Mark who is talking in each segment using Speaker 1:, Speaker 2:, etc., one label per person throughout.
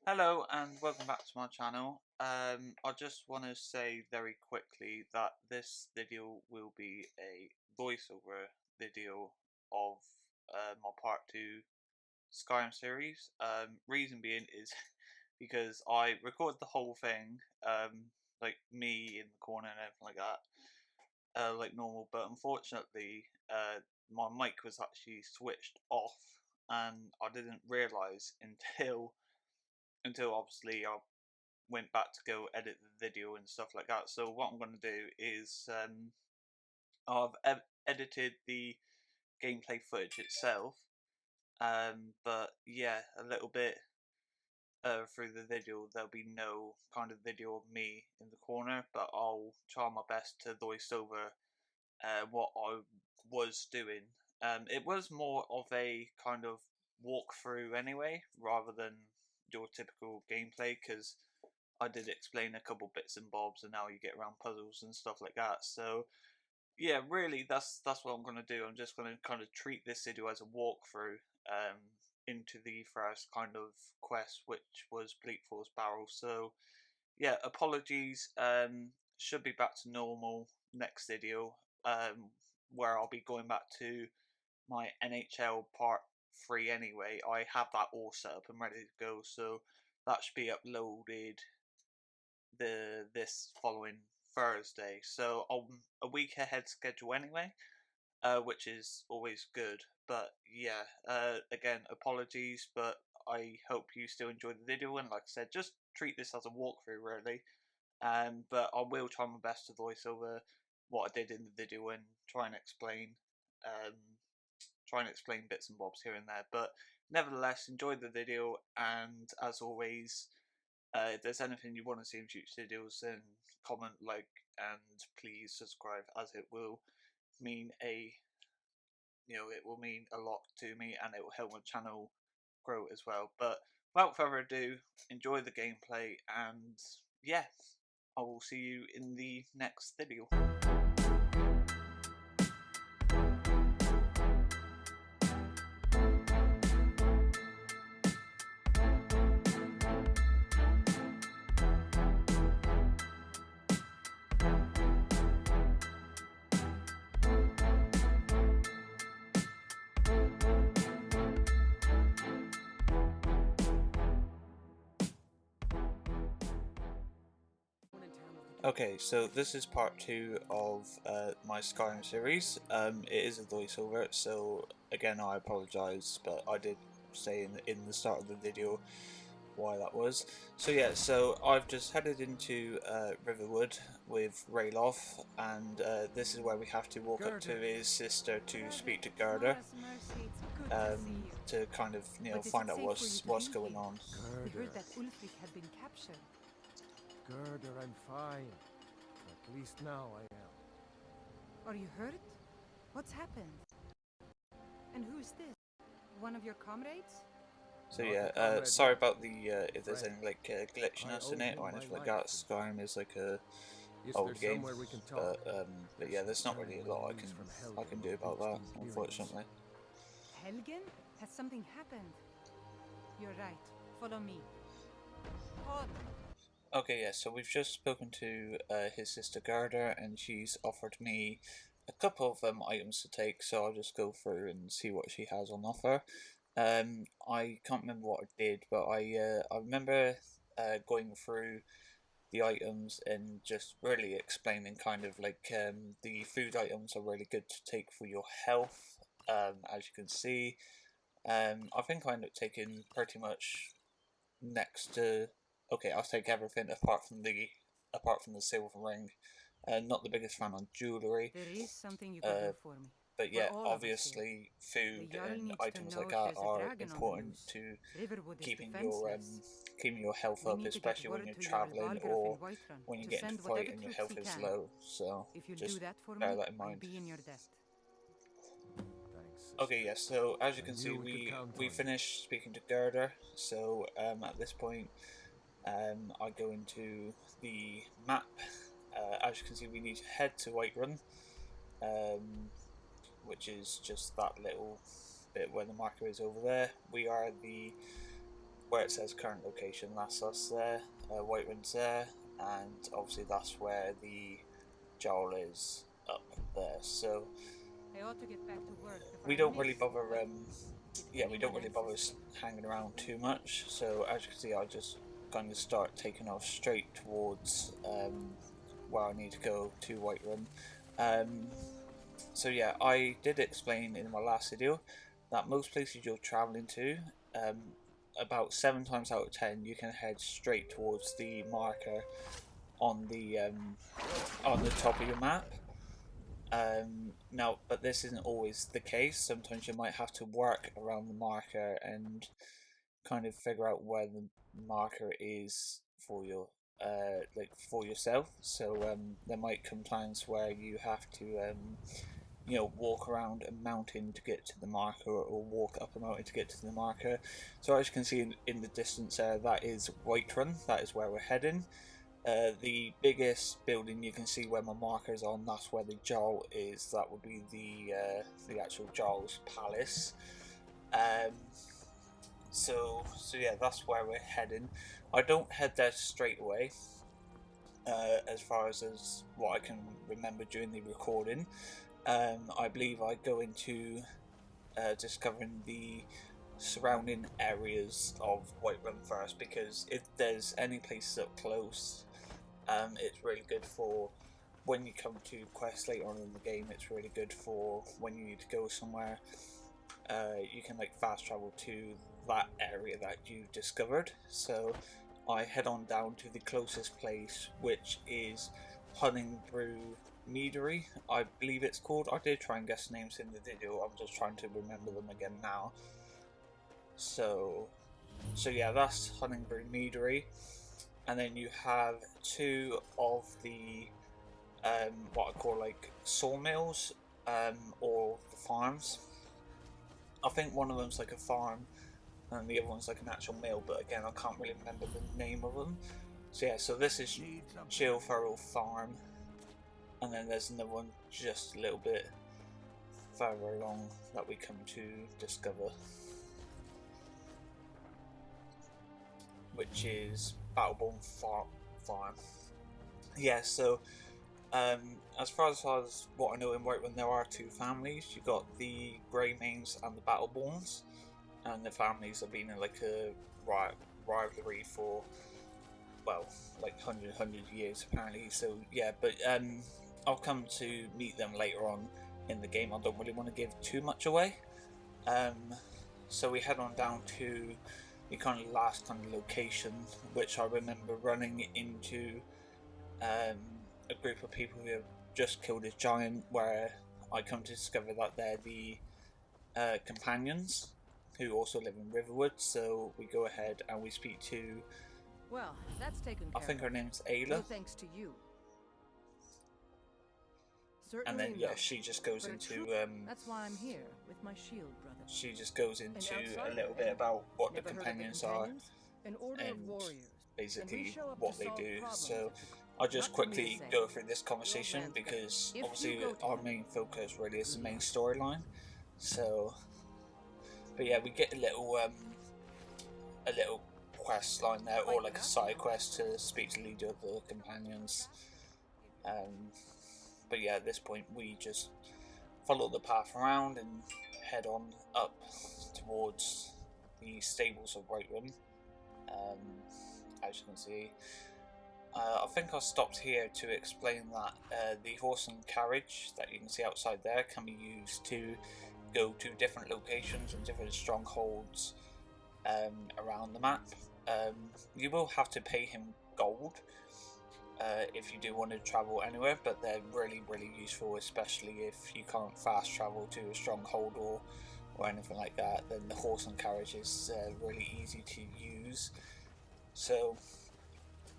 Speaker 1: Hello and welcome back to my channel. I just want to say very quickly that this video will be a voiceover video of my part 2 Skyrim series. Reason being is because I recorded the whole thing, like me in the corner and everything like that, like normal, but unfortunately my mic was actually switched off and I didn't realise until obviously I went back to go edit the video and stuff like that. So what I'm going to do is I've edited the gameplay footage itself, but yeah, a little bit through the video there'll be no kind of video of me in the corner, but I'll try my best to voice over what I was doing. It was more of a kind of walkthrough anyway, rather than your typical gameplay, because I did explain a couple bits and bobs, and now you get around puzzles and stuff like that. So yeah, really, that's what I'm gonna do. I'm just gonna kind of treat this video as a walkthrough into the first kind of quest, which was Bleak Barrow. So yeah, apologies. Should be back to normal next video. Where I'll be going back to my NHL Part 3 anyway. I have that all set up and ready to go, so that should be uploaded this following Thursday. So I'm a week ahead schedule anyway, which is always good. But yeah, again, apologies, but I hope you still enjoyed the video. And like I said, just treat this as a walkthrough, really. But I will try my best to voice over what I did in the video and um, try and explain bits and bobs here and there. But nevertheless, enjoy the video, and as always, if there's anything you want to see in future videos, then comment, like, and please subscribe, as it will mean it will mean a lot to me, and it will help my channel grow as well. But without further ado, enjoy the gameplay, and yeah, I will see you in the next video. Okay, so this is part 2 of my Skyrim series. It is a voiceover, so again I apologise, but I did say in the start of the video why that was. So yeah, so I've just headed into Riverwood with Rayloff, and this is where we have to walk up to his sister to speak to Gerda, to kind of find out what's going on.
Speaker 2: We heard that Ulfric had been captured.
Speaker 3: Gerda, I'm fine. At least now I am.
Speaker 2: Are you hurt? What's happened? And who's this? One of your comrades?
Speaker 1: So yeah, sorry about the if there's any like glitchiness in it or anything like that. Skyrim is like a old game, but yeah, there's not really a lot I can do about that, unfortunately.
Speaker 2: Helgen? Has something happened? You're right. Follow me. Hold.
Speaker 1: Okay, yeah, so we've just spoken to his sister Gerda, and she's offered me a couple of items to take, so I'll just go through and see what she has on offer. I can't remember what I did, but I remember going through the items and just really explaining kind of like the food items are really good to take for your health, as you can see. I think I ended up taking pretty much next to... Okay, I'll take everything apart from the silver ring. Not the biggest fan on jewellery.
Speaker 2: There is something you can do for me.
Speaker 1: But yeah, obviously food and items like that are important to keeping your health up, especially when you're travelling or when you get into a fight and your health is low. So just bear that in mind. Okay, yeah, so as you can see, we finished speaking to Gerda, so at this point I go into the map. As you can see, we need to head to Whiterun, which is just that little bit where the marker is over there. We are the where it says current location, that's us there. Whiterun's there, and obviously that's where the Jarl is up there. So
Speaker 2: I ought to get back to work before
Speaker 1: we
Speaker 2: I
Speaker 1: don't really
Speaker 2: miss,
Speaker 1: bother.
Speaker 2: but did
Speaker 1: We don't
Speaker 2: anyone
Speaker 1: really
Speaker 2: else
Speaker 1: bother
Speaker 2: escape?
Speaker 1: hanging around too much. So as you can see, I just going to start taking off straight towards where I need to go to Whiterun. So yeah, I did explain in my last video that most places you're traveling to, about 7 times out of 10, you can head straight towards the marker on the top of your map. Now, but this isn't always the case. Sometimes you might have to work around the marker and kind of figure out where the marker is for your for yourself. So there might come times where you have to walk around a mountain to get to the marker, or walk up a mountain to get to the marker. So as you can see in the distance there, that is Whiterun. That is where we're heading. The biggest building you can see where my marker is on, that's where the Jarl is. That would be the actual Jarl's palace. So yeah, that's where we're heading. I don't head there straight away, as far as what I can remember during the recording. I believe I go into discovering the surrounding areas of Whiterun first, because if there's any places up close, it's really good for when you come to quests later on in the game. It's really good for when you need to go somewhere. You can like fast travel to that area that you discovered. So I head on down to the closest place, which is Hunningbrew Meadery, I believe it's called. I did try and guess names in the video, I'm just trying to remember them again now. So yeah, that's Hunningbrew Meadery. And then you have 2 of the what I call like sawmills, or the farms. I think one of them's like a farm and the other one's like an actual mill, but again I can't really remember the name of them. So yeah, so this is Chillfurrow Farm, and then there's another one just a little bit further along that we come to discover, which is Battleborn Farm. Yeah, so as far as what I know in Whiterun, there are 2 families. You've got the Greymanes and the Battleborns, and the families have been in like a rivalry for, well, like 100 years apparently. So yeah, but I'll come to meet them later on in the game. I don't really want to give too much away. So we head on down to the kind of last kind of location, which I remember running into a group of people who have just killed a giant, where I come to discover that they're the companions who also live in Riverwood. So we go ahead and we speak to,
Speaker 2: Well, that's taken care
Speaker 1: I think her
Speaker 2: of.
Speaker 1: name's
Speaker 2: No
Speaker 1: Ayla,
Speaker 2: thanks to you.
Speaker 1: and
Speaker 2: Certainly
Speaker 1: then yeah,
Speaker 2: not.
Speaker 1: she just goes
Speaker 2: But a
Speaker 1: into
Speaker 2: That's why I'm here with my shield, brother.
Speaker 1: she just goes into a
Speaker 2: outsider,
Speaker 1: little bit about what the
Speaker 2: Never heard of
Speaker 1: companions
Speaker 2: the
Speaker 1: are,
Speaker 2: companions? An order of
Speaker 1: and
Speaker 2: warriors. And we
Speaker 1: basically
Speaker 2: show up
Speaker 1: what
Speaker 2: to
Speaker 1: they
Speaker 2: solve
Speaker 1: do.
Speaker 2: problems.
Speaker 1: So I'll just
Speaker 2: Not for me to
Speaker 1: quickly
Speaker 2: say.
Speaker 1: go through this
Speaker 2: Your
Speaker 1: conversation,
Speaker 2: man's
Speaker 1: because
Speaker 2: got it. If
Speaker 1: obviously
Speaker 2: you go to
Speaker 1: our
Speaker 2: him,
Speaker 1: main focus really is the
Speaker 2: good
Speaker 1: main
Speaker 2: luck.
Speaker 1: storyline. So, but yeah, we get a little quest line there, or like a side quest to speak to the leader of the companions. But yeah, at this point we just follow the path around and head on up towards the stables of Whiterun. As you can see, I think I stopped here to explain that the horse and carriage that you can see outside there can be used to go to different locations and different strongholds around the map. You will have to pay him gold if you do want to travel anywhere, but they're really useful, especially if you can't fast travel to a stronghold or anything like that. Then the horse and carriage is really easy to use. So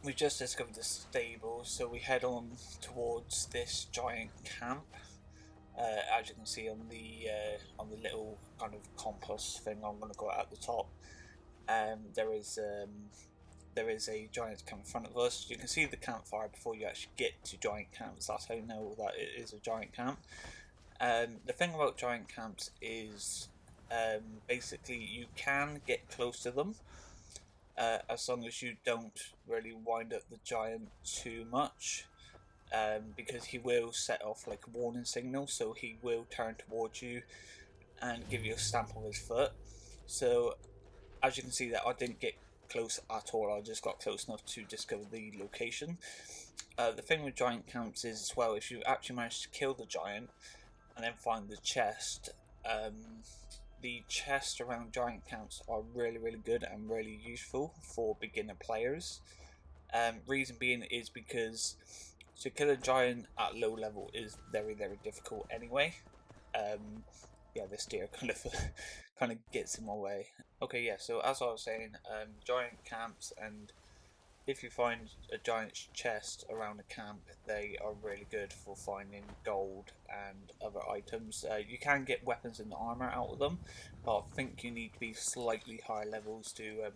Speaker 1: we just discovered the stable, so we head on towards this giant camp. As you can see on the little kind of compass thing I'm going to go at the top, there is a giant camp in front of us. You can see the campfire before you actually get to giant camps. That's how you know that it is a giant camp. The thing about giant camps is basically you can get close to them, as long as you don't really wind up the giant too much, because he will set off like a warning signal, so he will turn towards you and give you a stamp of his foot. So as you can see, that I didn't get close at all, I just got close enough to discover the location. The thing with giant camps is as well, if you actually manage to kill the giant and then find the chest, the chests around giant camps are really good and really useful for beginner players. Reason being is because to kill a giant at low level is very difficult anyway. Yeah, this deer kind of gets in my way. Okay, yeah. So as I was saying, giant camps, and if you find a giant's chest around a camp, they are really good for finding gold and other items. You can get weapons and armor out of them, but I think you need to be slightly higher levels to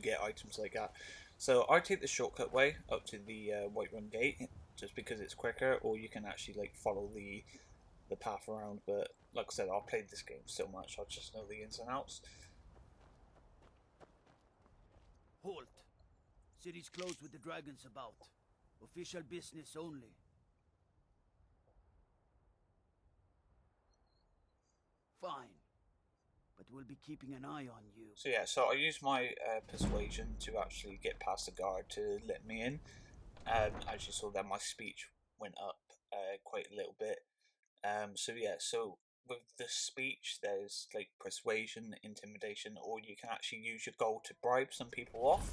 Speaker 1: get items like that. So I take the shortcut way up to the Whiterun gate, just because it's quicker, or you can actually like follow the path around. But like I said, I've played this game so much, I just know the ins and outs.
Speaker 4: Halt! City's closed with the dragons about. Official business only. Fine. But we'll be keeping an eye on you.
Speaker 1: So yeah, so I used my persuasion to actually get past the guard to let me in. As you saw there, my speech went up quite a little bit. So yeah, so with the speech, there's like persuasion, intimidation, or you can actually use your gold to bribe some people off.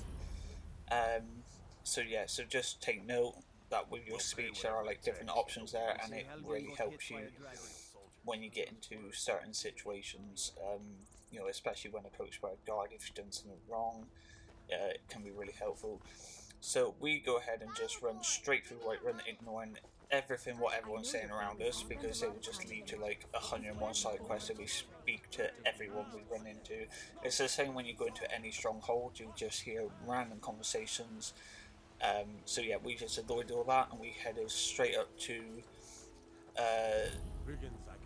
Speaker 1: So yeah, so just take note that with your speech there are like different options there, and it really helps you when you get into certain situations. You know, especially when approached by a guard, if you've done something wrong, it can be really helpful. So we go ahead and just run straight through Whiterun, ignoring everything what everyone's saying around us, because it will just lead to like 101 side quests if we speak to everyone we run into. It's the same when you go into any stronghold, you just hear random conversations. So yeah, we just avoid all that and we headed straight up to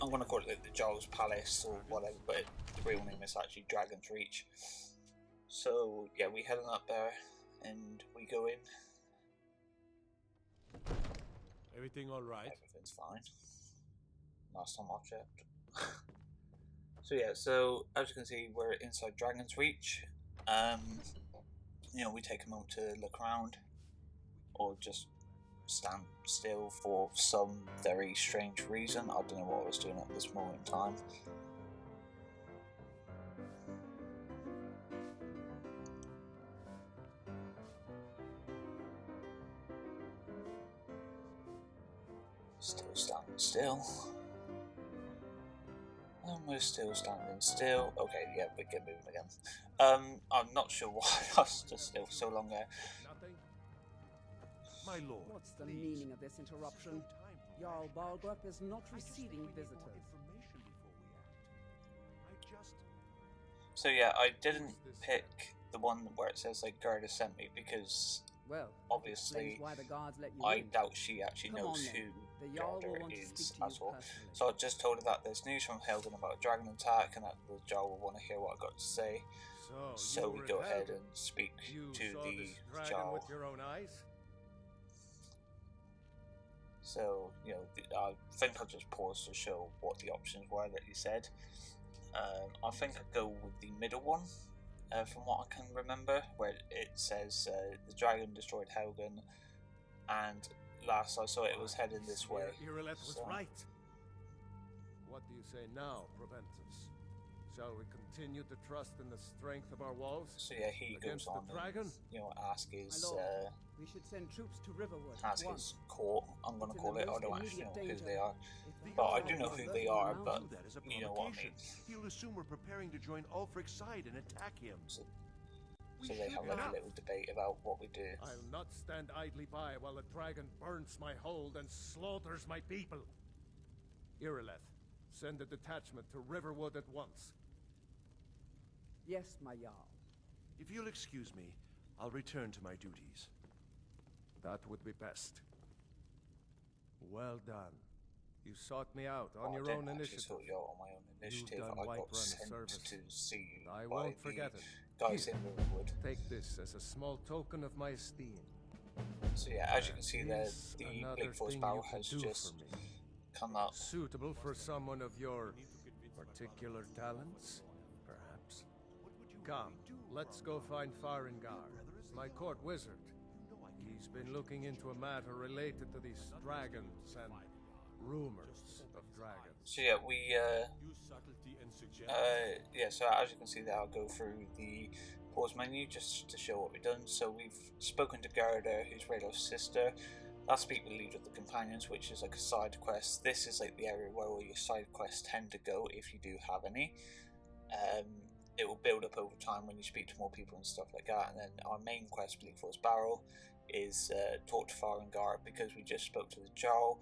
Speaker 1: I'm going to call it like the Jarl's Palace or whatever, but the real name is actually Dragon's Reach. So yeah, we head on up there and we go in.
Speaker 3: Everything all right?
Speaker 1: Everything's fine. Last time I checked. So yeah, so as you can see, we're inside Dragon's Reach. You know, we take a moment to look around, or just stand still for some very strange reason. I don't know what I was doing at this moment in time. Still standing still. And we're still standing still. Okay, yeah, we get moving again. I'm not sure why I stood still for so long there.
Speaker 3: Nothing? My lord.
Speaker 5: What's the meaning of this interruption? Jarl Balgrup is not receiving visitors.
Speaker 1: So yeah, I didn't pick the one where it says like Gerda sent me because
Speaker 5: Well,
Speaker 1: obviously
Speaker 5: why the guards let you
Speaker 1: I
Speaker 5: in.
Speaker 1: doubt she actually
Speaker 5: Come
Speaker 1: knows
Speaker 5: on, then.
Speaker 1: who
Speaker 5: The Jarl will
Speaker 1: Gerda
Speaker 5: want to
Speaker 1: is
Speaker 5: speak to
Speaker 1: as
Speaker 5: you
Speaker 1: well.
Speaker 5: personally.
Speaker 1: So I just told her that there's news from Helgen about a dragon attack and that the Jarl will want to hear what I got to say. So we go ahead and speak to the Jarl.
Speaker 3: With your own eyes?
Speaker 1: So, you know, I think I'll just pause to show what the options were that he said. I think I'll go with the middle one, from what I can remember, where it says the dragon destroyed Helgen, and last I saw it was heading this way.
Speaker 3: Irileth was
Speaker 1: So-
Speaker 3: right. What do you say now, Proventus? Shall we continue to trust in the strength of our walls?
Speaker 1: So yeah, he
Speaker 3: Against
Speaker 1: goes
Speaker 3: the
Speaker 1: on
Speaker 3: dragon?
Speaker 1: and, you know, ask his,
Speaker 5: My lord, we should send troops to Riverwood at
Speaker 1: ask
Speaker 5: once.
Speaker 1: his court, I'm going to
Speaker 5: It's in
Speaker 1: call
Speaker 5: the
Speaker 1: it. I
Speaker 5: most
Speaker 1: don't actually know
Speaker 5: immediate
Speaker 1: who they
Speaker 5: danger.
Speaker 1: are.
Speaker 5: If
Speaker 1: But I
Speaker 5: the
Speaker 1: do know
Speaker 5: Jarl
Speaker 1: who
Speaker 5: will
Speaker 1: they
Speaker 5: alert
Speaker 1: are,
Speaker 5: the
Speaker 1: but
Speaker 5: mountain-
Speaker 6: That is a
Speaker 1: you know what I
Speaker 6: provocation.
Speaker 1: mean.
Speaker 6: He'll assume we're preparing to join Ulfric's side and attack him.
Speaker 1: So
Speaker 6: We
Speaker 1: they
Speaker 6: should
Speaker 1: have like a
Speaker 6: not.
Speaker 1: little debate about what we do.
Speaker 3: I'll not stand idly by while the dragon burns my hold and slaughters my people. Irileth, send a detachment to Riverwood at once.
Speaker 5: Yes, my Jarl.
Speaker 6: If you'll excuse me, I'll return to my duties.
Speaker 3: That would be best. Well done. You sought me out on your own
Speaker 1: I didn't actually
Speaker 3: initiative.
Speaker 1: sort you out on my own initiative.
Speaker 3: done
Speaker 1: I got
Speaker 3: Whiterun a
Speaker 1: sent
Speaker 3: service,
Speaker 1: to see you
Speaker 3: I
Speaker 1: by
Speaker 3: won't
Speaker 1: the
Speaker 3: forget it.
Speaker 1: guys in Riverwood.
Speaker 3: Take this as a small token of my esteem.
Speaker 1: So yeah, as you can see there,
Speaker 3: Is
Speaker 1: the
Speaker 3: another
Speaker 1: Bleak Force
Speaker 3: thing
Speaker 1: Barrow
Speaker 3: you can
Speaker 1: has
Speaker 3: do
Speaker 1: just
Speaker 3: for me.
Speaker 1: come up.
Speaker 3: Suitable for someone of your particular talents, perhaps. Come, let's go find Farengar, my court wizard. He's been looking into a matter related to these dragons and rumors of dragons.
Speaker 1: So yeah, so as you can see there, I'll go through the pause menu just to show what we've done. So we've spoken to Gerda, who's Raylo's sister. That's speak with lead of the companions, which is like a side quest. This is like the area where all your side quests tend to go, if you do have any. It will build up over time when you speak to more people and stuff like that. And then our main quest, Bleak Force Barrow, is talk to Farengar, because we just spoke to the Jarl,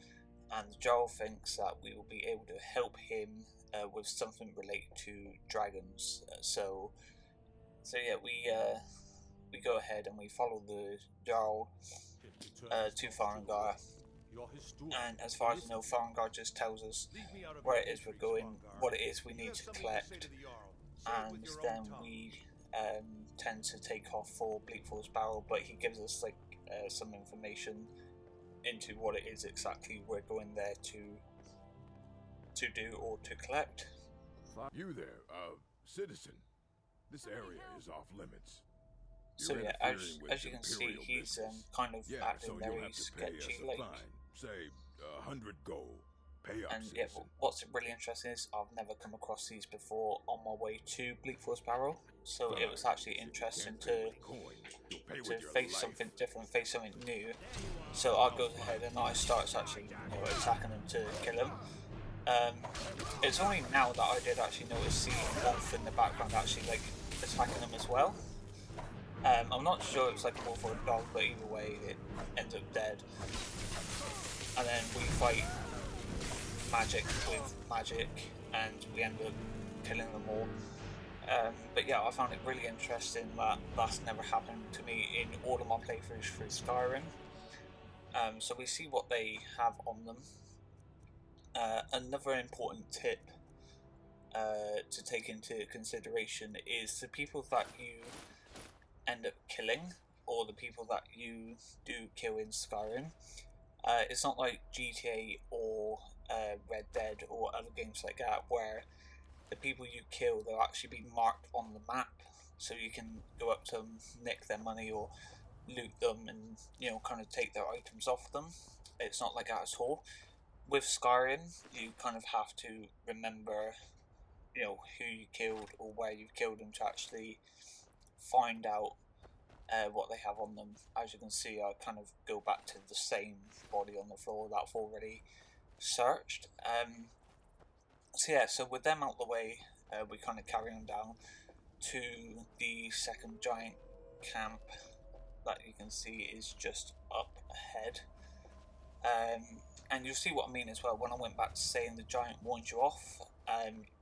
Speaker 1: and the Jarl thinks that we will be able to help him with something related to dragons. So yeah, we go ahead and we follow the Jarl to Farengar, and as far as I know, Farengar just tells us where it is we're going, what it is we need to collect, and then we tend to take off for Bleak Force Barrow, but he gives us like some information into what it is exactly we're going there to do or to collect.
Speaker 7: You there, citizen. This area is off limits.
Speaker 1: So
Speaker 7: You're
Speaker 1: yeah,
Speaker 7: interfering with
Speaker 1: as you can see,
Speaker 7: Imperial
Speaker 1: he's
Speaker 7: business.
Speaker 1: kind of
Speaker 7: Yeah,
Speaker 1: acting
Speaker 7: so
Speaker 1: very
Speaker 7: you'll have to pay us
Speaker 1: sketchy,
Speaker 7: a
Speaker 1: like.
Speaker 7: fine. Say 100 gold. Pay up,
Speaker 1: And yeah,
Speaker 7: citizen.
Speaker 1: what's really interesting is I've never come across these before on my way to Bleak Force Barrow, so it was actually interesting to face something different, face something new. So I go ahead and I start actually attacking them to kill them. It's only now that I did actually notice the wolf in the background actually like attacking them as well. I'm not sure if it's like a wolf or a dog, but either way it ends up dead. And then we fight magic with magic, and we end up killing them all. But yeah, I found it really interesting that that's never happened to me in all of my playthroughs through Skyrim. So we see what they have on them. Another important tip to take into consideration is the people that you end up killing, or the people that you do kill in Skyrim. It's not like GTA or Red Dead or other games like that, where the people you kill, they'll actually be marked on the map, so you can go up to them, nick their money or loot them, and kind of take their items off them. It's not like that at all. With Skyrim, you kind of have to remember who you killed or where you killed them to actually find out what they have on them. As you can see, I kind of go back to the same body on the floor that I've already searched. So yeah, so with them out the way, we kind of carry on down to the second giant camp that you can see is just up ahead. And you'll see what I mean as well. When I went back to saying the giant warns you off,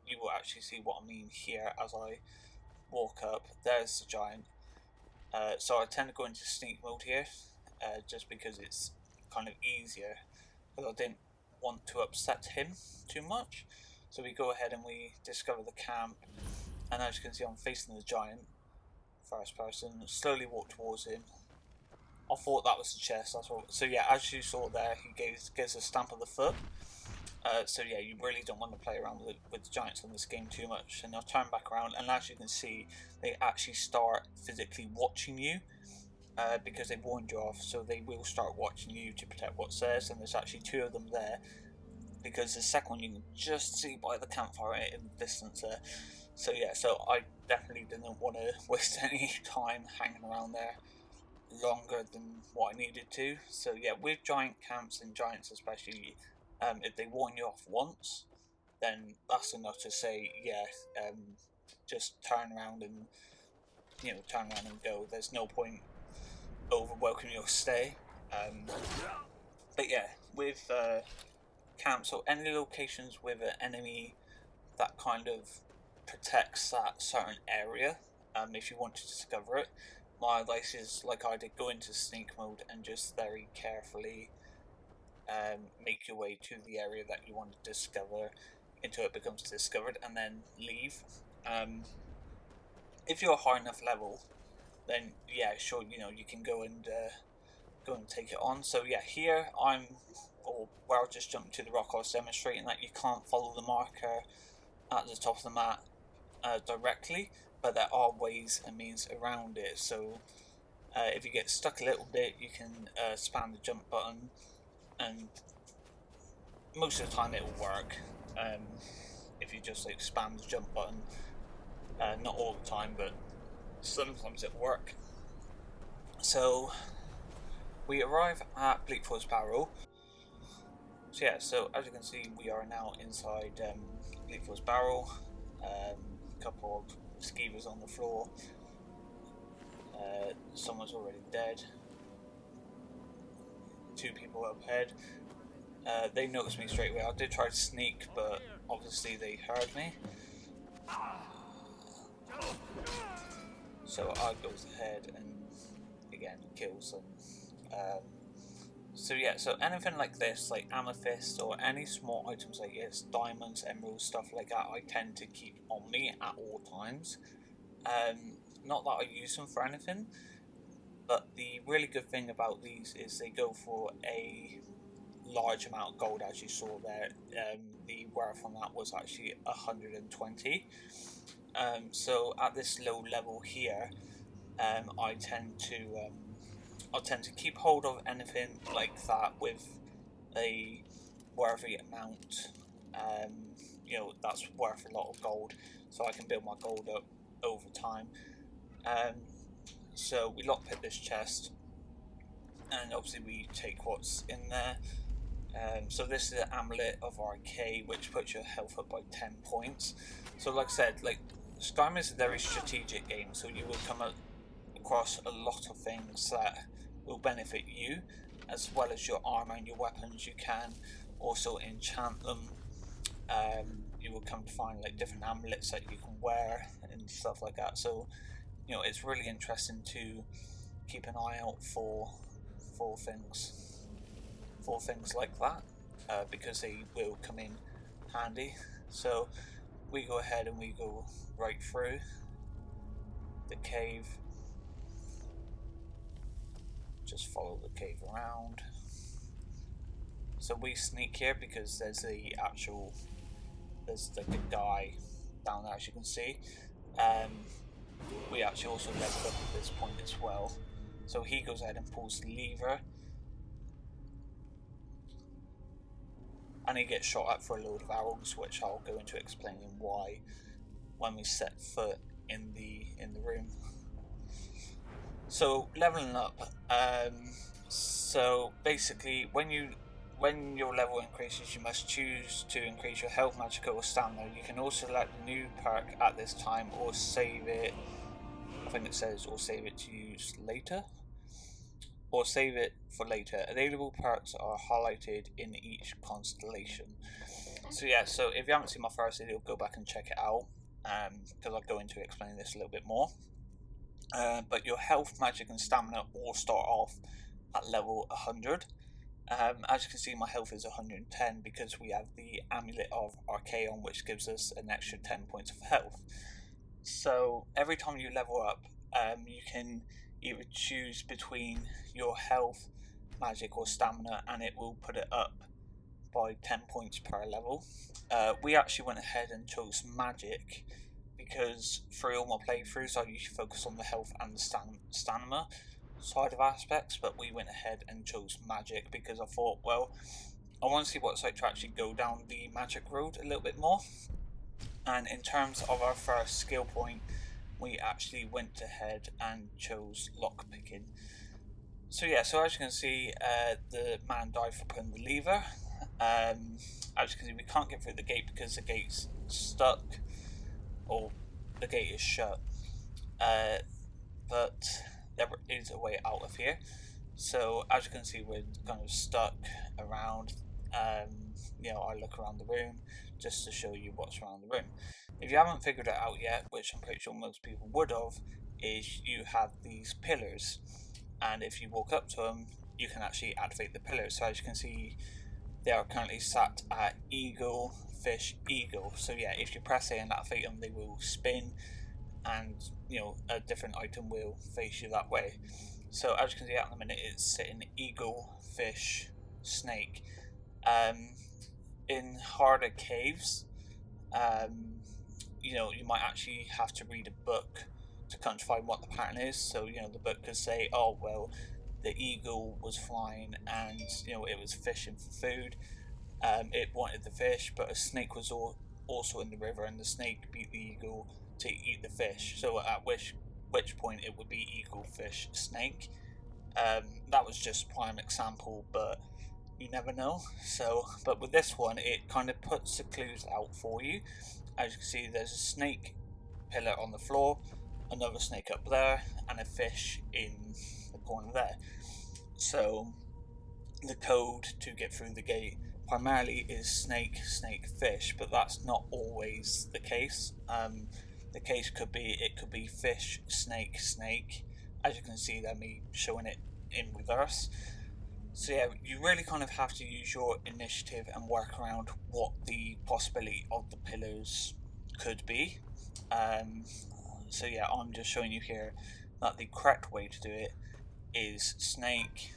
Speaker 1: you will actually see what I mean here as I walk up. There's the giant. So I tend to go into sneak mode here, just because it's kind of easier, because I didn't want to upset him too much. So we go ahead and we discover the camp, and as you can see, I'm facing the giant, first person, slowly walk towards him. I thought that was the chest. That's what. So yeah, as you saw there, he gives a stamp of the foot. So yeah, you really don't want to play around with the giants in this game too much. And I'll turn back around, and as you can see, they actually start physically watching you, because they warned you off. So they will start watching you to protect what's theirs. And there's actually two of them there, because the second one you can just see by the campfire in the distance there. So yeah, so I definitely didn't want to waste any time hanging around there longer than what I needed to. So yeah, with giant camps and giants especially, if they warn you off once, then that's enough to say, yeah, just turn around and go. There's no point over welcoming your stay. But yeah, with camps or any locations with an enemy that kind of protects that certain area, if you want to discover it, my advice is, like I did, go into sneak mode and just very carefully make your way to the area that you want to discover until it becomes discovered, and then leave. if you're a high enough level, then yeah, sure, you know, you can go and take it on. So yeah, here or where I'll just jump to the rock, I was demonstrating that you can't follow the marker at the top of the map directly, but there are ways and means around it. So if you get stuck a little bit, you can spam the jump button, and most of the time it will work. If you just like spam the jump button, not all the time, but sometimes it will work. So we arrive at Bleak Barrow. So yeah, so as you can see, we are now inside Bleak Barrow. A couple of skeevers on the floor. Someone's already dead. 2 people up ahead. They noticed me straight away. I did try to sneak, but obviously they heard me. So I goes ahead and again kills them. So yeah, so anything like this, like amethyst or any small items like this, diamonds, emeralds, stuff like that, I tend to keep on me at all times. Not that I use them for anything, but the really good thing about these is they go for a large amount of gold, as you saw there. The worth on that was actually 120. So at this low level here, I tend to keep hold of anything like that with a worthy amount. You know, that's worth a lot of gold, so I can build my gold up over time. So we lockpick this chest, and obviously we take what's in there. So this is an amulet of RK, which puts your health up by 10 points. So like I said, like Skyrim is a very strategic game, so you will come across a lot of things that will benefit you, as well as your armor and your weapons. You can also enchant them. You will come to find like different amulets that you can wear and stuff like that. So you know, it's really interesting to keep an eye out for things like that, because they will come in handy. So we go ahead and we go right through the cave. Just follow the cave around. So we sneak here because there's like a guy down there, as you can see. We actually also leveled up at this point as well. So he goes ahead and pulls the lever, and he gets shot at for a load of arrows, which I'll go into explaining why when we set foot in the room. So leveling up. So basically, when your level increases, you must choose to increase your health, magic, or stamina. You can also select the new perk at this time, or save it. I think it says, or save it to use later, or save it for later. Available perks are highlighted in each constellation. So yeah, so if you haven't seen my first video, go back and check it out, because I'll go into explaining this a little bit more. But your health, magic, and stamina all start off at level 100. As you can see, my health is 110 because we have the amulet of RK on, which gives us an extra 10 points of health. So every time you level up, you can either choose between your health, magic, or stamina, and it will put it up by 10 points per level. We actually went ahead and chose magic because through all my playthroughs I usually focus on the health and the stamina side of aspects, but we went ahead and chose magic because I thought, well, I want to see what it's like to actually go down the magic road a little bit more. And in terms of our first skill point, we actually went ahead and chose lockpicking. So yeah, so as you can see, the man died for pulling the lever. As you can see, we can't get through the gate because the gate's stuck, or the gate is shut. But there is a way out of here. So as you can see, we're kind of stuck around. You know, I look around the room just to show you what's around the room. If you haven't figured it out yet, which I'm pretty sure most people would have, is you have these pillars, and if you walk up to them, you can actually activate the pillars. So as you can see, they are currently sat at eagle, fish, eagle. So yeah, if you press A and activate them, they will spin, and a different item will face you that way. So as you can see at the minute, it's sitting eagle, fish, snake. In harder caves, you might actually have to read a book to kind of find what the pattern is. So the book could say, oh well, the eagle was flying and it was fishing for food. It wanted the fish, but a snake was also in the river, and the snake beat the eagle to eat the fish. So at which point it would be eagle, fish, snake. That was just prime example, but you never know. So, but with this one, it kind of puts the clues out for you. As you can see, there's a snake pillar on the floor, another snake up there, and a fish in the corner there. So the code to get through the gate primarily is snake, snake, fish, but that's not always the case. The case could be fish, snake, snake. As you can see there, me showing it in reverse. So yeah, you really kind of have to use your initiative and work around what the possibility of the pillars could be. So yeah, I'm just showing you here that the correct way to do it is snake,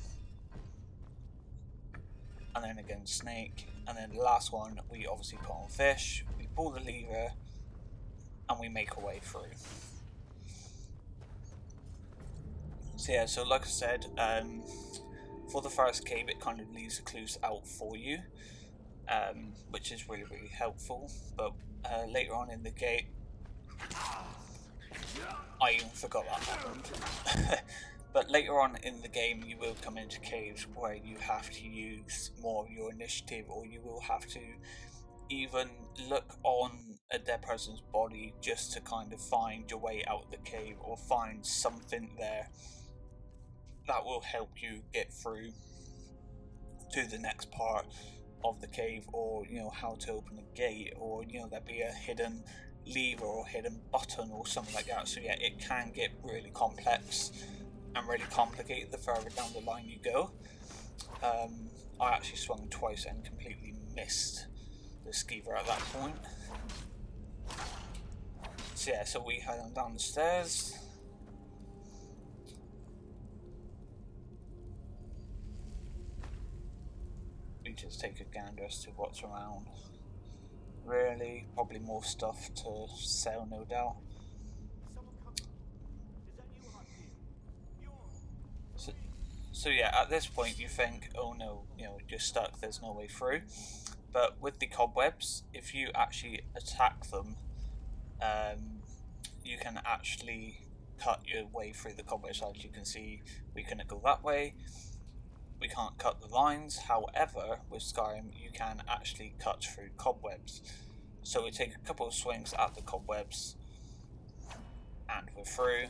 Speaker 1: and then again snake, and then the last one we obviously put on fish, we pull the lever, and we make our way through. So yeah, so like I said, for the first cave it kind of leaves the clues out for you, which is really, really helpful, but later on in the gate, I even forgot that happened. But later on in the game you will come into caves where you have to use more of your initiative, or you will have to even look on a dead person's body just to kind of find your way out of the cave, or find something there that will help you get through to the next part of the cave, or how to open a gate, or there'll be a hidden lever or hidden button or something like that. So yeah, it can get really complex and really complicated the further down the line you go. I actually swung twice and completely missed the skeever at that point. So yeah, so we head on down the stairs. We just take a gander as to what's around. Really, probably more stuff to sell, no doubt. So yeah, at this point you think, oh no, you're stuck, there's no way through. But with the cobwebs, if you actually attack them, you can actually cut your way through the cobwebs. As you can see, we couldn't go that way. We can't cut the lines. However, with Skyrim, you can actually cut through cobwebs. So we take a couple of swings at the cobwebs, and we're through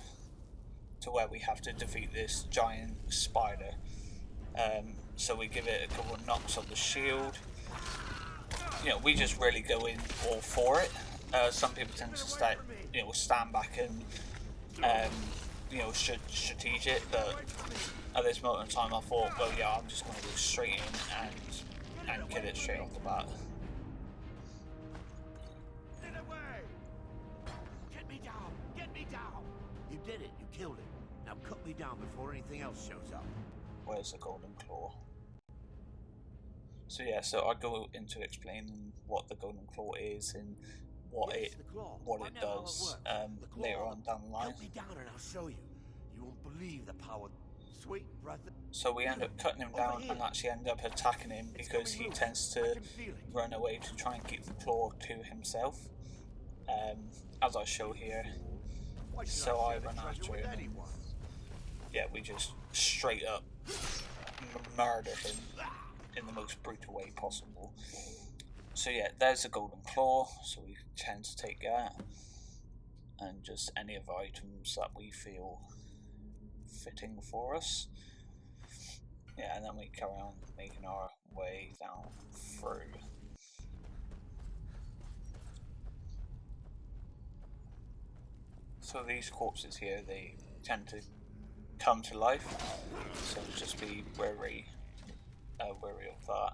Speaker 1: to where we have to defeat this giant spider. So we give it a couple of knocks on the shield. We just really go in all for it. Some people tend to stand back and strategic, but at this moment in time I thought, well yeah, I'm just going to go straight in and kill it straight off the bat.
Speaker 4: Get me down! Get me down! You did it. You killed it. Now cut me down before anything else shows up.
Speaker 1: Where's the golden claw? So yeah, so I go into explaining what the golden claw is and what it does later on down the line.
Speaker 4: Help me down and I'll show you. You won't believe the power. Sweet breath.
Speaker 1: So we end up cutting him down and actually end up attacking him because he tends to run away to try and keep the claw to himself, as I show here. So I run after him and yeah, we just straight up murder him in the most brutal way possible. So yeah, there's the golden claw, so we tend to take that and just any of the items that we feel fitting for us. Yeah, and then we carry on making our way down through. So these corpses here, they tend to come to life, so just be wary of that.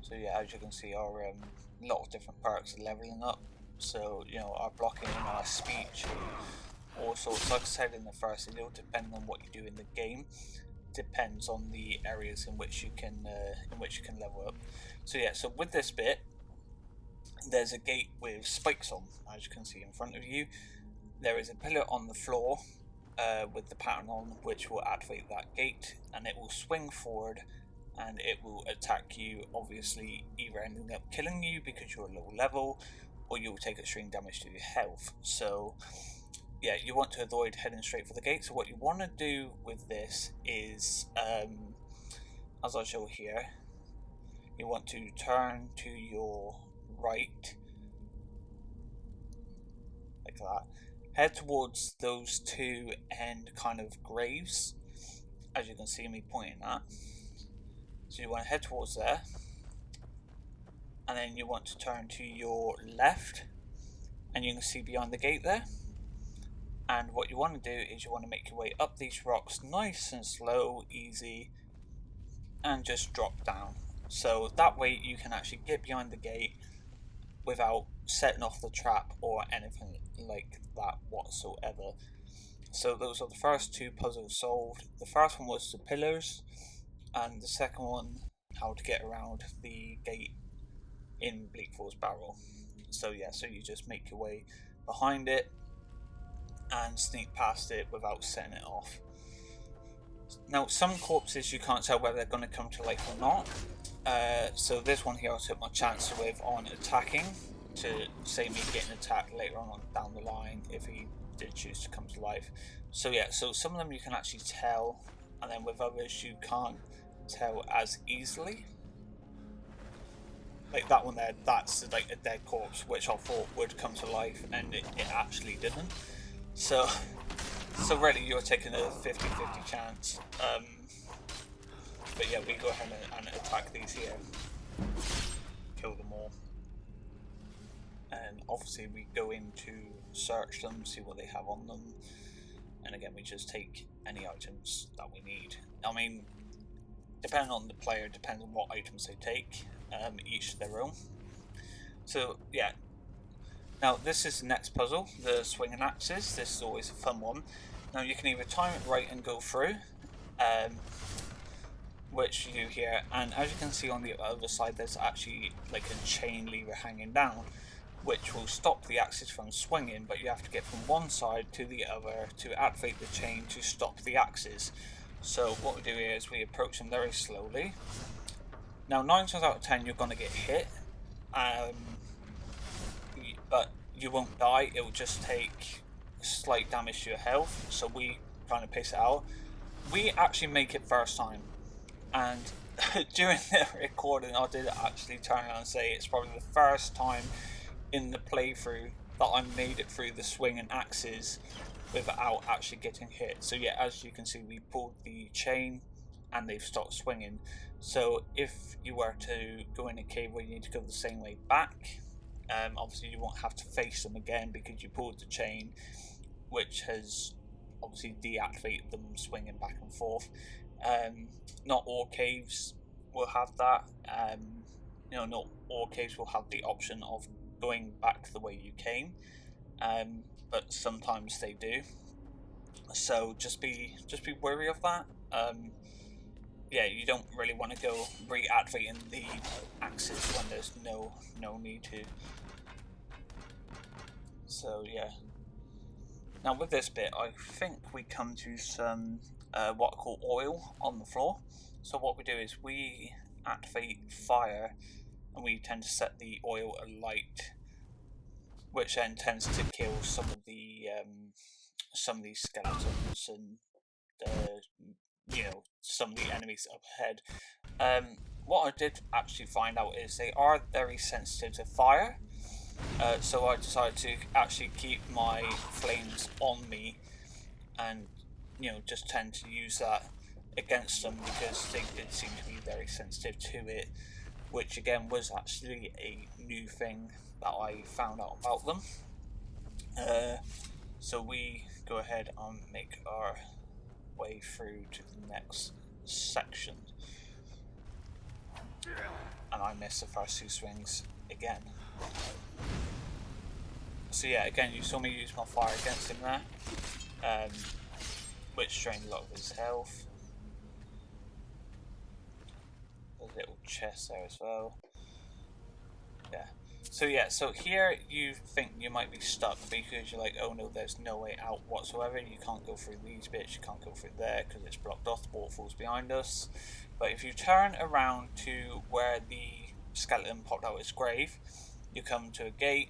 Speaker 1: So yeah, as you can see, our lot of different perks are leveling up. So you know, our blocking, our speech, all sorts. Like I said in the first video, depending on what you do in the game, depends on the areas in which you can level up. So yeah, so with this bit, there's a gate with spikes on, as you can see in front of you. There is a pillar on the floor with the pattern on, which will activate that gate, and it will swing forward and it will attack you, obviously either ending up killing you because you're low level, or you will take extreme damage to your health. So yeah, you want to avoid heading straight for the gate. So what you want to do with this is, as I'll show here, you want to turn to your right, like that, head towards those two end kind of graves, as you can see me pointing at. So you want to head towards there, and then you want to turn to your left, and you can see behind the gate there. And what you want to do is you want to make your way up these rocks nice and slow, easy, and just drop down. So that way you can actually get behind the gate without setting off the trap or anything like that whatsoever. So those are the first two puzzles solved. The first one was the pillars, and the second one, how to get around the gate in Bleak Barrow. So yeah, so you just make your way behind it and sneak past it without setting it off. Now, some corpses you can't tell whether they're going to come to life or not. So this one here I took my chance with on attacking to save me getting attacked later on down the line if he did choose to come to life. So yeah, so some of them you can actually tell, and then with others you can't tell as easily. Like that one there, that's like a dead corpse, which I thought would come to life, and it actually didn't. So really you're taking a 50-50 chance. But yeah, we go ahead and attack these here. Kill them all. And obviously we go in to search them, see what they have on them. And again, we just take any items that we need. I mean, depending on the player, depends on what items they take. Each their own. So yeah. Now this is the next puzzle, the swinging axes. This is always a fun one. Now you can either time it right and go through, which you do here, and as you can see on the other side there's actually like a chain lever hanging down, which will stop the axes from swinging, but you have to get from one side to the other to activate the chain to stop the axes. So what we do here is we approach them very slowly. Now 9 times out of 10 you're going to get hit, but you won't die. It will just take slight damage to your health, so we kind of pace it out. We actually make it first time, and during the recording I did actually turn around and say it's probably the first time in the playthrough that I made it through the swinging axes without actually getting hit. So yeah, as you can see, we pulled the chain and they've stopped swinging. So if you were to go in a cave where you need to go the same way back, obviously you won't have to face them again because you pulled the chain, which has obviously deactivated them swinging back and forth. Not all caves will have that. You know, not all caves will have the option of going back the way you came, but sometimes they do. So just be wary of that. Yeah, you don't really want to go reactivating the axes when there's no need to. So yeah. Now with this bit, I think we come to some what I call oil on the floor. So what we do is we activate fire, and we tend to set the oil alight, which then tends to kill some of these skeletons and you know, some of the enemies up ahead. What I did actually find out is they are very sensitive to fire. So I decided to actually keep my flames on me, and you know, just tend to use that against them because they did seem to be very sensitive to it, which again was actually a new thing that I found out about them. So we go ahead and make our way through to the next section. and I missed the first 2 swings again. So yeah, again, you saw me use my fire against him there, which drained a lot of his health. A little chest there as well. Yeah. So yeah, so here you think you might be stuck because you're like, oh no, there's no way out whatsoever. You can't go through these bits, you can't go through there because it's blocked off, the waterfall's behind us. But if you turn around to where the skeleton popped out his grave, you come to a gate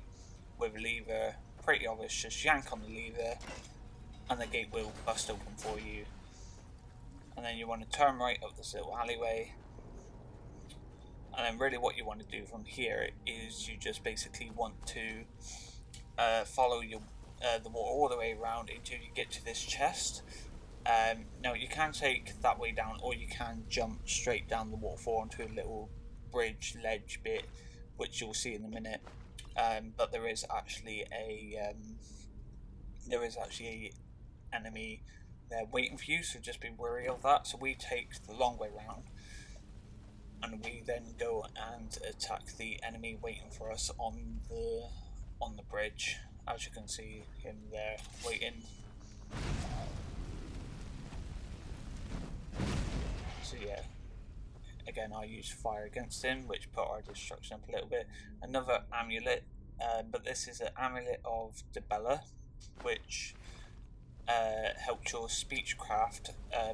Speaker 1: with a lever, pretty obvious, just yank on the lever and the gate will bust open for you. And then you want to turn right up this little alleyway. And then really what you want to do from here is you just basically want to follow your the water all the way around until you get to this chest. Now you can take that way down, or you can jump straight down the waterfall onto a little bridge ledge bit, which you'll see in a minute. But there is actually a enemy there waiting for you, so just be wary of that. So we take the long way round, and we then go and attack the enemy waiting for us on the bridge. As you can see him there waiting. So yeah, again I used fire against him, which put our destruction up a little bit. Another amulet, but this is an amulet of Debella, which helps your speechcraft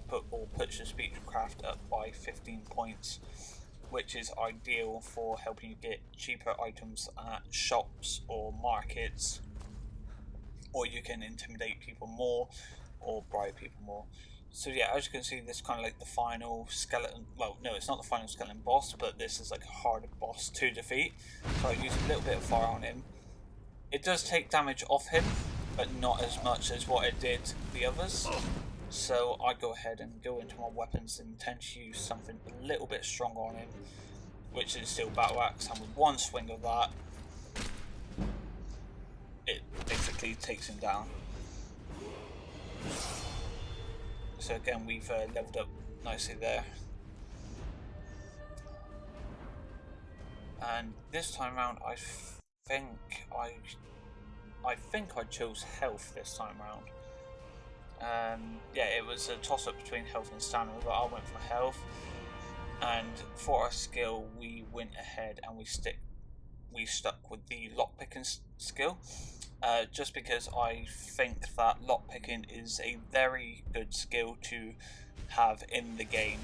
Speaker 1: puts your speechcraft up by 15 points, which is ideal for helping you get cheaper items at shops or markets, or you can intimidate people more or bribe people more. So yeah, as you can see, this is kind of like the final skeleton. Well, no, it's not the final skeleton boss, but this is like a harder boss to defeat. So I use a little bit of fire on him. It does take damage off him, but not as much as what it did the others. So I go ahead and go into my weapons and tend to use something a little bit stronger on him, which is still battle axe, and with one swing of that, it basically takes him down. So again, we've leveled up nicely there. And this time around, I think I chose health this time around. Yeah, it was a toss up between health and stamina, but I went for health. And for our skill, we went ahead and we stuck with the lockpicking skill. Just because I think that lockpicking is a very good skill to have in the game.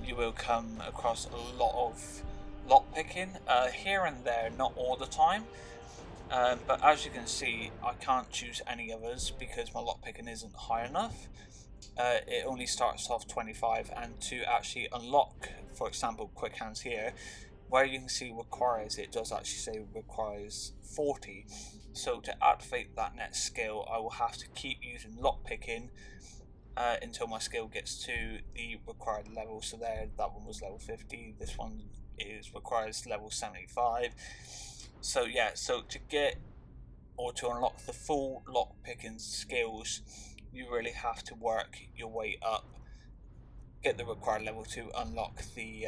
Speaker 1: You will come across a lot of lockpicking here and there, not all the time. But as you can see, I can't choose any others because my lockpicking isn't high enough. It only starts off 25, and to actually unlock, for example, quick hands here, where you can see requires, it does actually say requires 40. So to activate that next skill, I will have to keep using lockpicking until my skill gets to the required level. So there, that one was level 50. This one requires level 75. So yeah, so to get or to unlock the full lockpicking skills, you really have to work your way up, get the required level to unlock the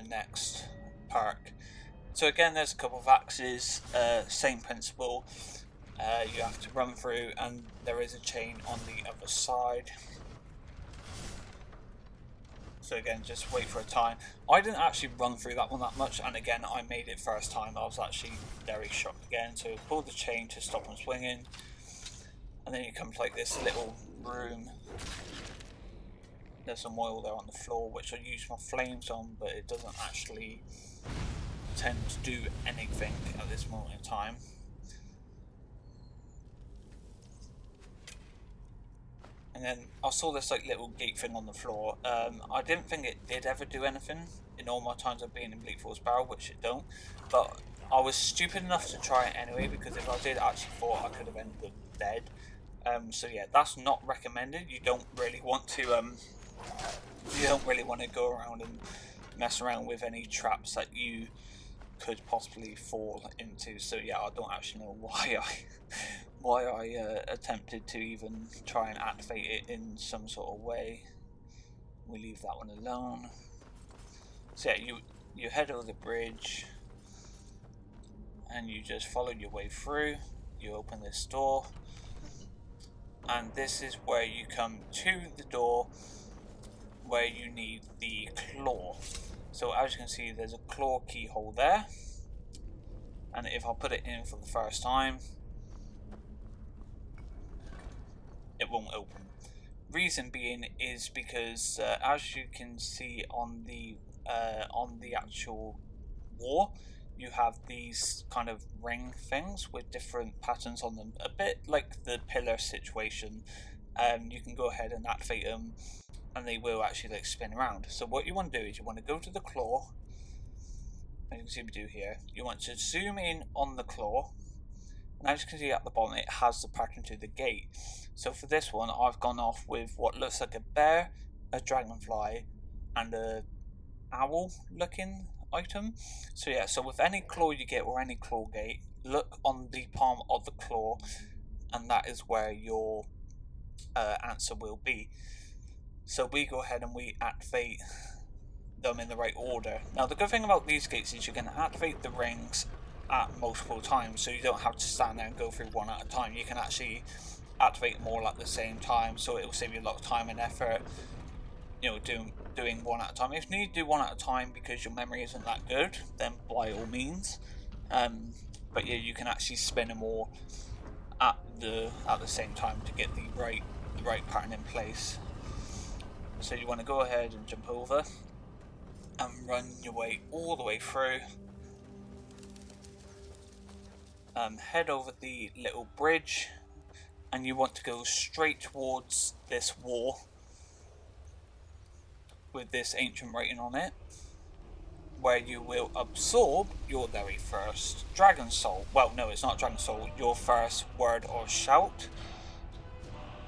Speaker 1: next perk. So again, there's a couple of axes, same principle. You have to run through, and there is a chain on the other side. So again, just wait for a time. I didn't actually run through that one that much, and again, I made it first time. I was actually very shocked again. So pull the chain to stop them swinging, and then you come to like this little room. There's some oil there on the floor, which I use my flames on, but it doesn't actually tend to do anything at this moment in time. And then I saw this like little gate thing on the floor. I didn't think it did ever do anything in all my times of being in Bleak Barrow, which it don't. But I was stupid enough to try it anyway, because if I did actually thought I could have ended up dead. So yeah, that's not recommended. You don't really want to go around and mess around with any traps that you could possibly fall into. So yeah, I don't actually know why I attempted to even try and activate it in some sort of way. We leave that one alone. So yeah, you head over the bridge and you just follow your way through. You open this door, and this is where you come to the door where you need the claw. So as you can see, there's a claw keyhole there, and if I put it in for the first time, it won't open. Reason being is because as you can see on the actual wall, you have these kind of ring things with different patterns on them, a bit like the pillar situation. You can go ahead and activate them, and they will actually like spin around. So what you want to do is you want to go to the claw, and you can see me do here. You want to zoom in on the claw, and as you can see at the bottom, it has the pattern to the gate. So for this one, I've gone off with what looks like a bear, a dragonfly, and a owl looking item. So yeah, so with any claw you get or any claw gate, look on the palm of the claw, and that is where your answer will be. So we go ahead and we activate them in the right order. Now the good thing about these gates is you can activate the rings at multiple times, so you don't have to stand there and go through one at a time. You can actually activate them all at the same time, so it will save you a lot of time and effort, you know, doing one at a time. If you need to do one at a time because your memory isn't that good, then by all means. But yeah, you can actually spin them all at the same time to get the right pattern in place. So you want to go ahead and jump over and run your way all the way through. Head over the little bridge, and you want to go straight towards this wall with this ancient writing on it, where you will absorb your very first dragon soul. Well, no, it's not dragon soul, your first word or shout.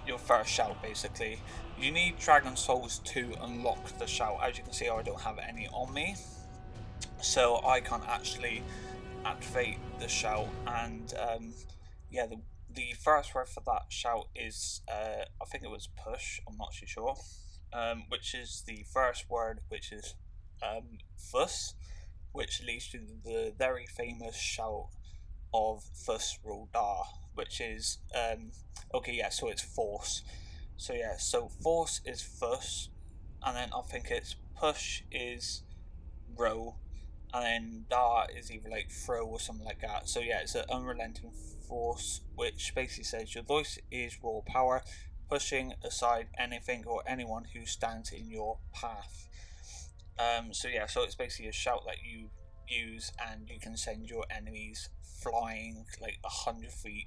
Speaker 1: Your first shout, basically. You need dragon souls to unlock the shout. As you can see, I don't have any on me, so I can't actually activate the shout. And yeah, the first word for that shout is I think it was push, I'm not too sure, which is the first word, which is fuss, which leads to the very famous shout of Fuss Roldar, which is okay, yeah, so it's force. So yeah, so force is fuss, and then I think it's push is row, and then dar is either like throw or something like that. So yeah, it's an unrelenting force, which basically says your voice is raw power, pushing aside anything or anyone who stands in your path. So yeah, so it's basically a shout that you use, and you can send your enemies flying like 100 feet,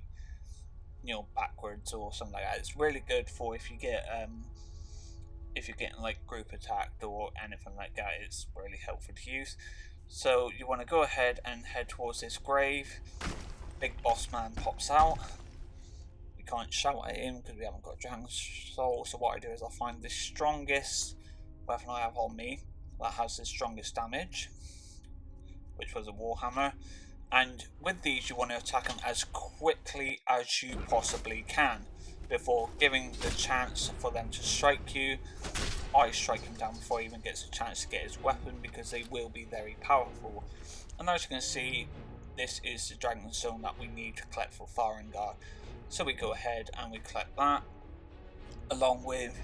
Speaker 1: you know, backwards or something like that. It's really good for if you get if you're getting like group attacked or anything like that. It's really helpful to use. So you want to go ahead and head towards this grave. Big boss man pops out. We can't shout at him because we haven't got dragon soul. So what I do is I find the strongest weapon I have on me that has the strongest damage, which was a warhammer. And with these, you want to attack them as quickly as you possibly can before giving the chance for them to strike you. I strike him down before he even gets a chance to get his weapon, because they will be very powerful. And as you can see, this is the dragonstone that we need to collect for Farengar. So we go ahead and we collect that, along with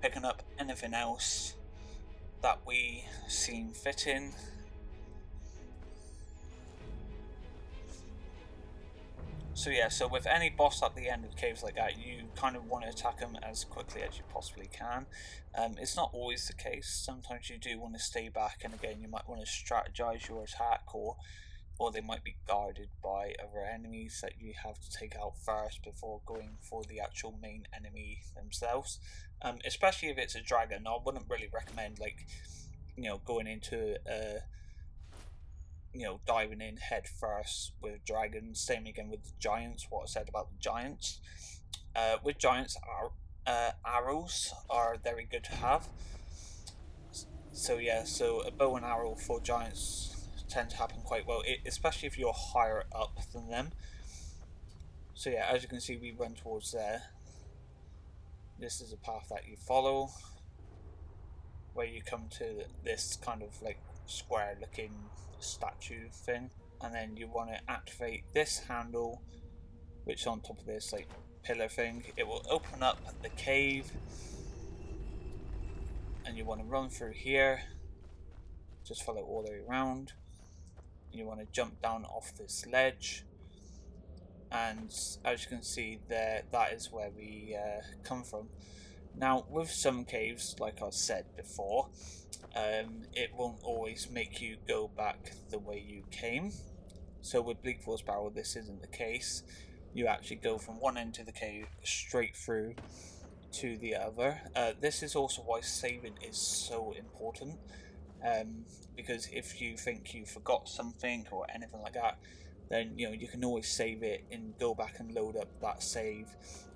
Speaker 1: picking up anything else that we seem fitting. So yeah, so with any boss at the end of caves like that, you kind of want to attack them as quickly as you possibly can. It's not always the case. Sometimes you do want to stay back, and again, you might want to strategize your attack, or they might be guarded by other enemies that you have to take out first before going for the actual main enemy themselves. Especially if it's a dragon, I wouldn't really recommend, like, you know, going into you know, diving in head first with dragons. Same again with the giants, what I said about the giants. With giants, arrows are very good to have. So yeah, so a bow and arrow for giants tend to happen quite well, especially if you're higher up than them. So yeah, as you can see, we run towards there. This is a path that you follow. where you come to this kind of like square looking statue thing, and then you want to activate this handle, which is on top of this like pillar thing. It will open up the cave, and you want to run through here, just follow all the way around. You want to jump down off this ledge, and as you can see there, that is where we come from. Now with some caves, like I said before, it won't always make you go back the way you came. So with Bleak Barrow, this isn't the case. You actually go from one end of the cave straight through to the other. This is also why saving is so important, because if you think you forgot something or anything like that, then you can always save it and go back and load up that save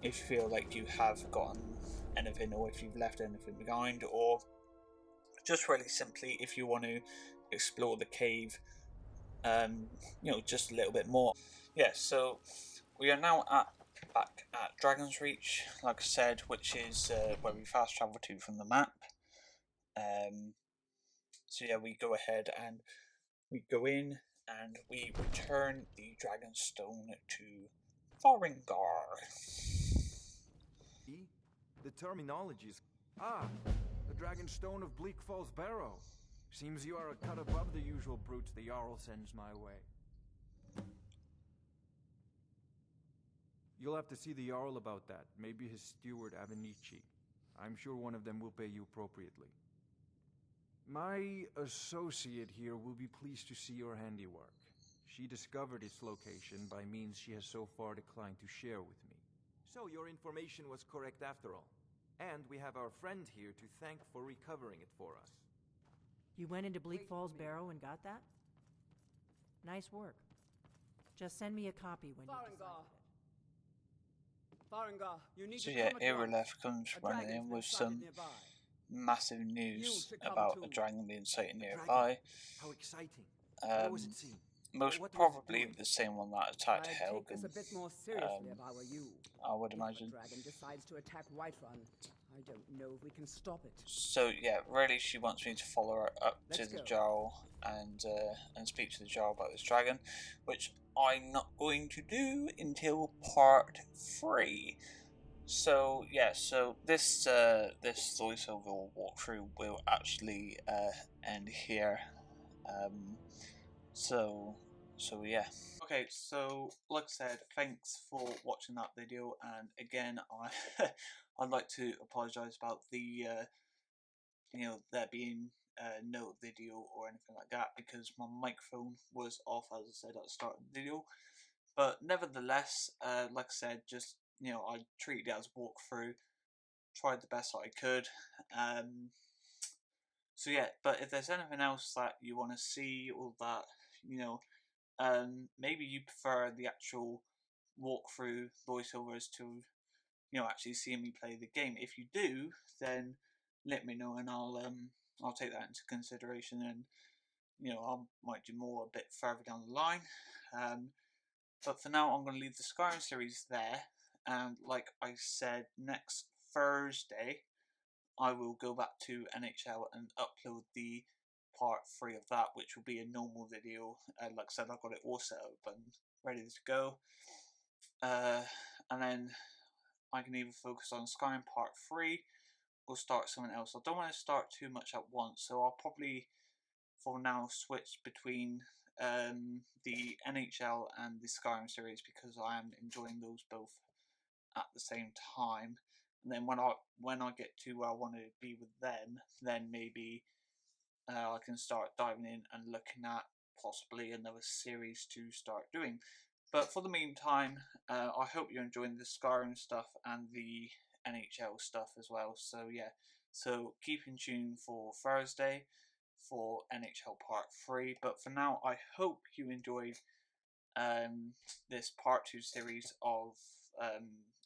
Speaker 1: if you feel like you have forgotten anything, or if you've left anything behind, or just really simply if you want to explore the cave just a little bit more. Yeah, so we are now back at Dragon's Reach, like I said, which is where we fast travel to from the map. So yeah, we go ahead and we go in and we return the dragonstone to Farengar.
Speaker 8: The terminology is... Ah, the dragonstone of Bleak Barrow. Seems you are a cut above the usual brutes the Jarl sends my way. You'll have to see the Jarl about that. Maybe his steward Avenici. I'm sure one of them will pay you appropriately. My associate here will be pleased to see your handiwork. She discovered its location by means she has so far declined to share with me. So your information was correct after all. And we have our friend here to thank for recovering it for us.
Speaker 9: You went into Bleak Barrow and got that? Nice work. Just send me a copy when you decide.
Speaker 5: Farengar, you need
Speaker 1: So
Speaker 5: to
Speaker 1: yeah,
Speaker 5: come at once.
Speaker 1: Irelef comes
Speaker 5: A
Speaker 1: running
Speaker 5: dragon's
Speaker 1: in
Speaker 5: been
Speaker 1: with
Speaker 5: sighted
Speaker 1: some
Speaker 5: nearby.
Speaker 1: massive news
Speaker 5: to come
Speaker 1: about
Speaker 5: too.
Speaker 1: a dragon being sighted
Speaker 8: Dragon?
Speaker 1: nearby.
Speaker 8: How exciting. What was it seen?
Speaker 1: Most
Speaker 8: What was it
Speaker 1: probably
Speaker 8: doing?
Speaker 1: the same one that attacked
Speaker 5: I'd take this
Speaker 1: Helgen,
Speaker 5: a bit more seriously if I were you.
Speaker 1: I would
Speaker 5: If
Speaker 1: imagine.
Speaker 5: a dragon decides to attack Whiterun, I don't know if we can stop it.
Speaker 1: So yeah, really she wants me to follow her up to
Speaker 5: Let's
Speaker 1: the
Speaker 5: go.
Speaker 1: Jarl and speak to the Jarl about this dragon, which I'm not going to do until part 3. So yeah, so this this voiceover walkthrough will actually end here. So yeah. Okay, so like I said, thanks for watching that video, and again, I'd like to apologise about the there being no video or anything like that, because my microphone was off, as I said at the start of the video. But nevertheless, like I said, just I treated it as a walkthrough, tried the best that I could. So yeah, but if there's anything else that you want to see, or that maybe you prefer the actual walkthrough voiceovers to actually seeing me play the game. If you do, then let me know, and I'll take that into consideration, and I might do more a bit further down the line. But for now, I'm going to leave the Skyrim series there, and like I said, next Thursday I will go back to NHL and upload the part 3 of that, which will be a normal video. Like I said, I've got it all set up and ready to go, and then I can either focus on Skyrim part 3 or start something else. I don't want to start too much at once, so I'll probably for now switch between the NHL and the Skyrim series, because I am enjoying those both at the same time. And then when I get to where I want to be with them, then maybe I can start diving in and looking at possibly another series to start doing. But for the meantime, I hope you're enjoying the Skyrim stuff and the NHL stuff as well. So yeah, so keep in tune for Thursday for NHL Part 3. But for now, I hope you enjoyed this Part 2 series of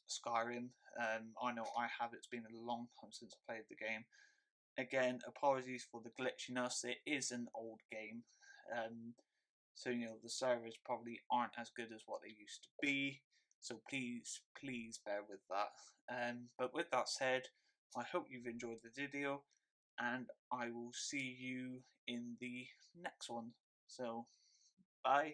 Speaker 1: Skyrim. I know I have. It's been a long time since I played the game. Again, apologies for the glitchiness. It is an old game. So the servers probably aren't as good as what they used to be. So please bear with that. But with that said, I hope you've enjoyed the video. and I will see you in the next one. So, bye.